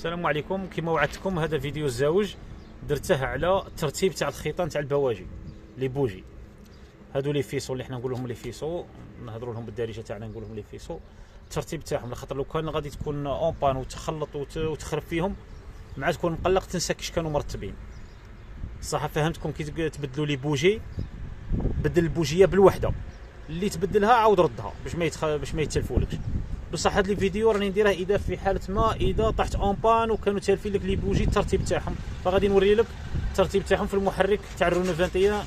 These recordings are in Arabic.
السلام عليكم. كما وعدتكم هذا فيديو الزواج درته على الترتيب تاع الخيطان تاع البواجي لي بوجي. هادو لي فيسو اللي حنا نقول لهم لي فيسو، نهضروا لهم بالدارجه تاعنا نقول لهم لي فيسو. الترتيب تاعهم لخاطر لو كان غادي تكون اون بان وتخلط وتخرب فيهم مع تكون مقلق تنسى كيش كانوا مرتبين. صح فهمتكم كي تبدلوا لي بوجي، بدل البوجيه بالوحده اللي تبدلها عاود ردها باش ما يتلفولكش. بصح هاد الفيديو راني نديره اذا في حاله ما اذا طحت اون بان وكانوا تالفين لك لي بوجي الترتيب تاعهم، فغادي نوري لك الترتيب تاعهم في المحرك تاع الرونو 21.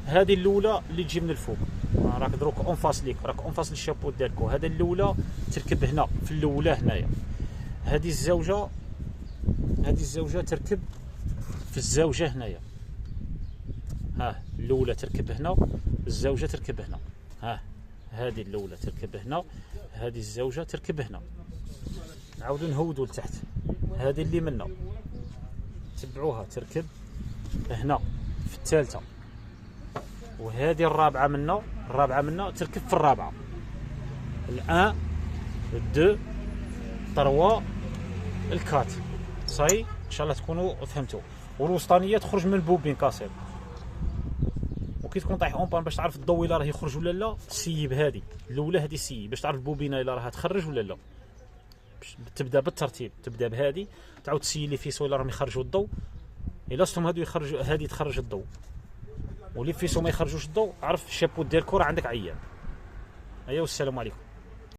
هذه الاولى اللي تجي من الفوق، راك دروك اون فاس ليك، راك اون فاس للشابو ديالكو. هذا الاولى تركب هنا في الاولى هنايا. هذه الزوجه تركب في الزاوجه هنايا. ها الاولى تركب هنا، الزوجه تركب هنا. ها هذه الاولى تركب هنا، هذه الزوجه تركب هنا. نعاودو نهودو لتحت. هذه اللي منا تبعوها تركب هنا في الثالثه، وهذه الرابعه منا تركب في الرابعه. الان الدو طروا الكات صاي. ان شاء الله تكونوا فهمتوا. والوسطانيه تخرج من البوبين كاسير، وكي تكون طايح اون بان باش تعرف الضوء الا راه يخرج ولا لا سيب هذه الاولى، هذه سيب باش تعرف البوبينه الا راها تخرج ولا لا. تبدا بالترتيب، تبدا بهذه تعاود تسيي لي فيسو الا راهم يخرجوا الضوء. الا صتهم هادو يخرجوا، هذه تخرج الضوء ولي فيسو ما يخرجوش الضوء، عرف الشابو ديالك راه عندك عيان. ايوا والسلام عليكم.